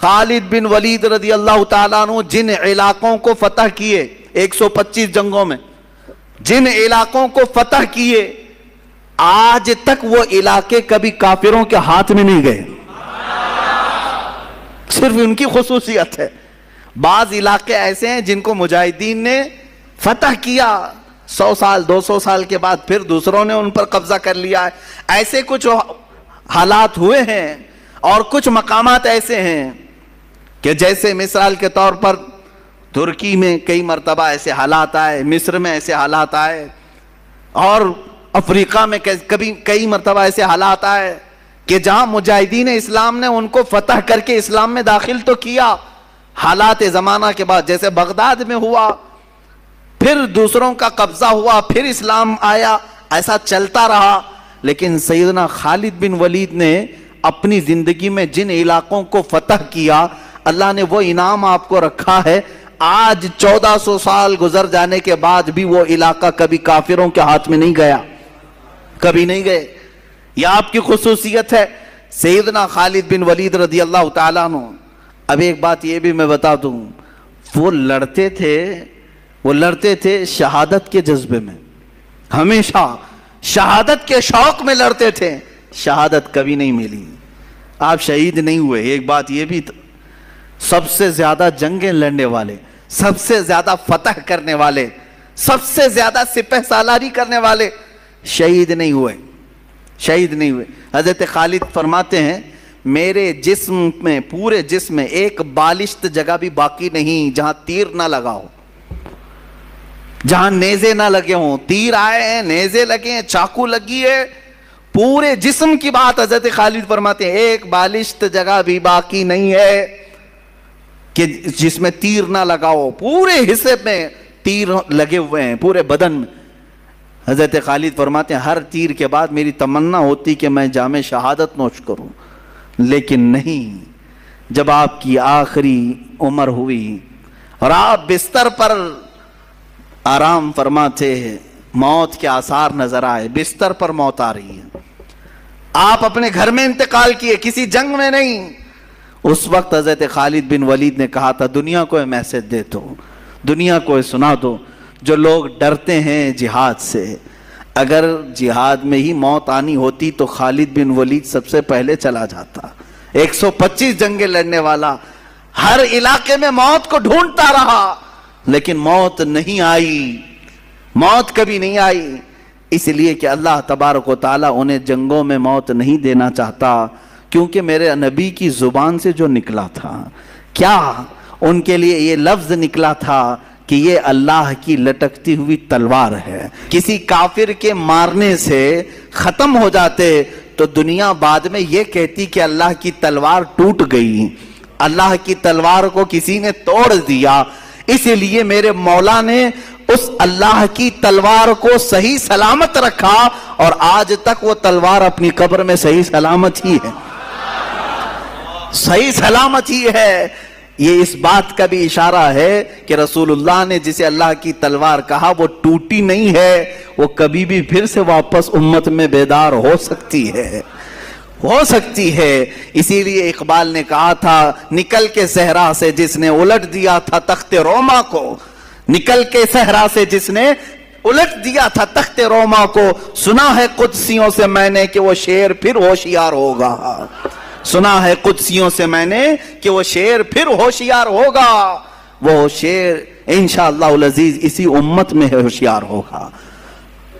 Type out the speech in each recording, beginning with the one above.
خالد بن ولید رضی اللہ تعالیٰ عنہ جن علاقوں کو فتح کیے 125 جنگوں میں، جن علاقوں کو فتح کیے، آج تک وہ علاقے کبھی کافروں کے ہاتھ میں نہیں گئے، صرف ان کی خصوصیت ہے۔ بعض علاقے ایسے ہیں جن کو مجاہدین نے فتح کیا، 100 سال 200 سال کے بعد پھر دوسروں نے ان پر قبضہ کر لیا ہے۔ ایسے کچھ حالات ہوئے ہیں، اور کچھ مقامات ایسے ہیں کہ جیسے مثال کے طور پر ترکی میں کئی مرتبہ ایسے حالات آئے، مصر میں ایسے حالات آئے، اور افریقہ میں کئی مرتبہ ایسے حالات آئے کہ جہاں مجاہدین اسلام نے ان کو فتح کر کے اسلام میں داخل تو کیا، حالات زمانہ کے بعد جیسے بغداد میں ہوا، پھر دوسروں کا قبضہ ہوا، پھر اسلام آیا، ایسا چلتا رہا۔ لیکن سیدنا خالد بن ولید نے اپنی زندگی میں جن علاقوں کو فتح کیا، اللہ نے وہ انعام آپ کو رکھا ہے۔ آج 1400 سال گزر جانے کے بعد بھی وہ علاقہ کبھی کافروں کے ہاتھ میں نہیں گیا، کبھی نہیں گئے۔ یہ آپ کی خصوصیت ہے سیدنا خالد بن ولید رضی اللہ تعالیٰ عنہ۔ اب ایک بات یہ بھی میں بتا دوں، وہ لڑتے تھے شہادت کے جذبے میں، ہمیشہ شہادت کے شوق میں لڑتے تھے، شہادت کبھی نہیں ملی، آپ شہید نہیں ہوئے۔ ایک بات یہ بھی، سب سے زیادہ جنگیں لڑنے والے، سب سے زیادہ فتح کرنے والے، سب سے زیادہ سپہ سالاری کرنے والے شہید نہیں ہوئے، شہید نہیں ہوئے۔ حضرت خالد فرماتے ہیں میرے جسم میں، پورے جسم میں ایک بالشت جگہ بھی باقی نہیں جہاں تیر نہ لگا ہو، جہاں نیزے نہ لگے ہوں۔ تیر آئے ہیں، نیزے لگے ہیں، چاقو لگی ہے، پورے جسم کی بات حضرت خالد فرماتے ہیں ایک بالشت جگہ بھی باقی نہیں ہے کہ جس میں تیر نہ لگا ہو، پورے حصے میں تیر لگے ہوئے ہیں، پورے بدن میں۔ حضرت خالد فرماتے ہیں ہر تیر کے بعد میری تمنا ہوتی کہ میں جام شہادت نوش کروں، لیکن نہیں۔ جب آپ کی آخری عمر ہوئی اور آپ بستر پر آرام فرماتے ہیں، موت کے آثار نظر آئے، بستر پر موت آ رہی ہے، آپ اپنے گھر میں انتقال کیے، کسی جنگ میں نہیں۔ اس وقت حضرت خالد بن ولید نے کہا تھا دنیا کو میسج دے دو، دنیا کو سنا دو، جو لوگ ڈرتے ہیں جہاد سے، اگر جہاد میں ہی موت آنی ہوتی تو خالد بن ولید سب سے پہلے چلا جاتا۔ 125 جنگیں لڑنے والا، ہر علاقے میں موت کو ڈھونڈتا رہا، لیکن موت نہیں آئی، موت کبھی نہیں آئی، اس لیے کہ اللہ تبارک و تعالیٰ انہیں جنگوں میں موت نہیں دینا چاہتا، کیونکہ میرے نبی کی زبان سے جو نکلا تھا، کیا ان کے لیے یہ لفظ نکلا تھا کہ یہ اللہ کی لٹکتی ہوئی تلوار ہے۔ کسی کافر کے مارنے سے ختم ہو جاتے تو دنیا بعد میں یہ کہتی کہ اللہ کی تلوار ٹوٹ گئی، اللہ کی تلوار کو کسی نے توڑ دیا۔ اس لیے میرے مولا نے اس اللہ کی تلوار کو صحیح سلامت رکھا، اور آج تک وہ تلوار اپنی قبر میں صحیح سلامت ہی ہے، صحیح سلامت ہی ہے۔ یہ اس بات کا بھی اشارہ ہے کہ رسول اللہ نے جسے اللہ کی تلوار کہا وہ ٹوٹی نہیں ہے، وہ کبھی بھی پھر سے واپس امت میں بیدار ہو سکتی ہے، ہو سکتی ہے۔ اسی لیے اقبال نے کہا تھا نکل کے صحرا سے جس نے الٹ دیا تھا تخت روما کو، نکل کے صحرا سے جس نے الٹ دیا تھا تخت روما کو، سنا ہے قدسیوں سے میں نے کہ وہ شیر پھر ہوشیار ہوگا، سنا ہے قدسیوں سے میں نے کہ وہ شیر پھر ہوشیار ہوگا، وہ شیر انشاءاللہ العزیز اسی امت میں ہوشیار ہوگا۔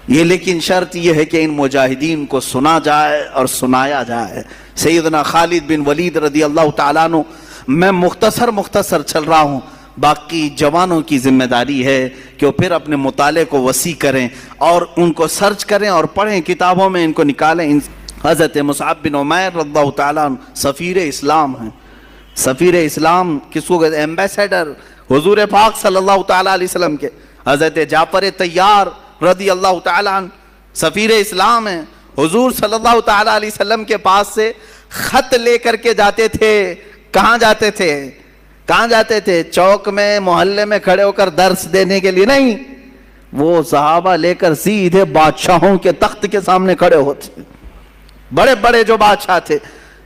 یہ لیکن شرط یہ ہے کہ ان مجاہدین کو سنا جائے اور سنایا جائے۔ سیدنا خالد بن ولید رضی اللہ تعالیٰ عنہ، میں مختصر چل رہا ہوں، باقی جوانوں کی ذمہ داری ہے کہ وہ پھر اپنے مطالعے کو وسیع کریں اور ان کو سرچ کریں اور پڑھیں، کتابوں میں ان کو نکالیں۔ حضرت مصعب بن عمیر رضی اللہ تعالیٰ عنہ سفیر اسلام ہیں، سفیر اسلام کس کو کہتے ہیں؟ ایمبیسیڈر حضور پاک صلی اللہ تعالیٰ علیہ وسلم کے۔ حضرت جعفر طیار رضی اللہ تعالیٰ عنہ سفیر اسلام ہیں، حضور صلی اللہ تعالیٰ علیہ وسلم کے پاس سے خط لے کر کے جاتے تھے۔ کہاں جاتے تھے؟ کہاں جاتے تھے؟ چوک میں، محلے میں کھڑے ہو کر درس دینے کے لیے نہیں، وہ صحابہ لے کر سیدھے بادشاہوں کے تخت کے سامنے کھڑے ہوتے، بڑے بڑے جو بادشاہ تھے،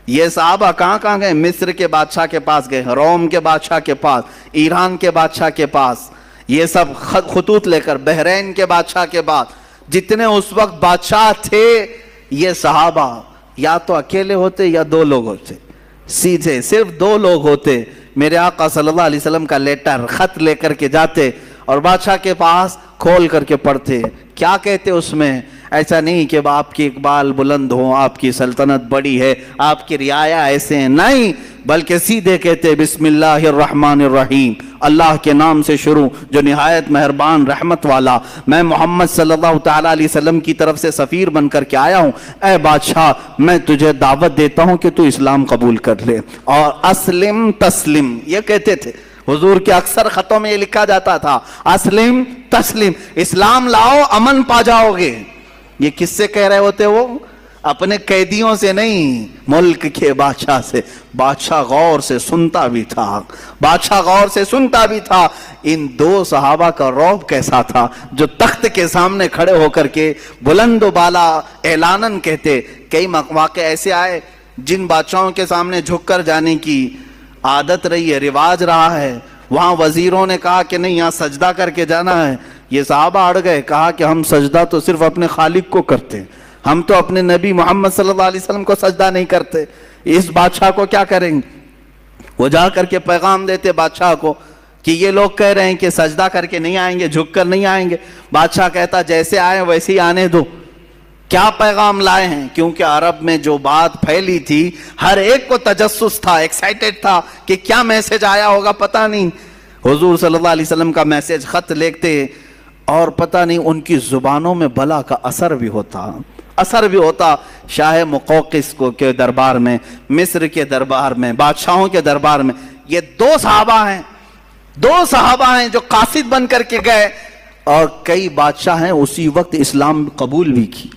یہ صحابہ کہاں کہاں گئے؟ مصر کے بادشاہ کے پاس گئے، روم کے بادشاہ کے پاس، ایران کے بادشاہ کے پاس، یہ سب خطوط لے کر، بحرین کے بادشاہ کے بعد جتنے اس وقت بادشاہ تھے، یہ صحابہ یا تو اکیلے ہوتے یا دو لوگ ہوتے، سیدھے صرف دو لوگ ہوتے۔ میرے آقا صلی اللہ علیہ وسلم کا لیٹر، خط لے کر کے جاتے اور بادشاہ کے پاس کھول کر کے پڑھتے، کیا کہتے اس میں؟ ایسا نہیں کہ آپ کی اقبال بلند ہو، آپ کی سلطنت بڑی ہے، آپ کی رعایا ایسے ہیں، نہیں، بلکہ سیدھے کہتے بسم اللہ الرحمن الرحیم، اللہ کے نام سے شروع جو نہایت مہربان رحمت والا، میں محمد صلی اللہ تعالیٰ علیہ وسلم کی طرف سے سفیر بن کر کے آیا ہوں، اے بادشاہ میں تجھے دعوت دیتا ہوں کہ تو اسلام قبول کر لے، اور اسلم تسلم یہ کہتے تھے۔ حضور کے اکثر خطوں میں یہ لکھا جاتا تھا اسلم تسلم، اسلام لاؤ امن پا جاؤ گے۔ یہ کس سے کہہ رہے ہوتے؟ وہ اپنے قیدیوں سے نہیں، ملک کے بادشاہ سے۔ بادشاہ غور سے سنتا بھی تھا، بادشاہ غور سے سنتا بھی تھا۔ ان دو صحابہ کا رعب کیسا تھا جو تخت کے سامنے کھڑے ہو کر کے بلند و بالا اعلاناً کہتے۔ کئی مواقع ایسے آئے جن بادشاہوں کے سامنے جھک کر جانے کی عادت رہی ہے، رواج رہا ہے، وہاں وزیروں نے کہا کہ نہیں یہاں سجدہ کر کے جانا ہے، یہ صحابہ اڑ گئے، کہا کہ ہم سجدہ تو صرف اپنے خالق کو کرتے ہیں، ہم تو اپنے نبی محمد صلی اللہ علیہ وسلم کو سجدہ نہیں کرتے، اس بادشاہ کو کیا کریں گے؟ وہ جا کر کے پیغام دیتے بادشاہ کو کہ یہ لوگ کہہ رہے ہیں کہ سجدہ کر کے نہیں آئیں گے، جھک کر نہیں آئیں گے۔ بادشاہ کہتا جیسے آئے ویسے ہی آنے دو۔ کیا پیغام لائے ہیں؟ کیونکہ عرب میں جو بات پھیلی تھی ہر ایک کو تجسس تھا، ایکسائٹڈ تھا کہ کیا میسج آیا ہوگا پتہ نہیں۔ حضور صلی اللہ علیہ وسلم کا میسج خط لکھتے اور پتہ نہیں ان کی زبانوں میں بلا کا اثر بھی ہوتا۔ شاہ مقوقس کو کے دربار میں، مصر کے دربار میں، بادشاہوں کے دربار میں یہ دو صحابہ ہیں جو قاصد بن کر کے گئے، اور کئی بادشاہ ہیں اسی وقت اسلام قبول بھی کی۔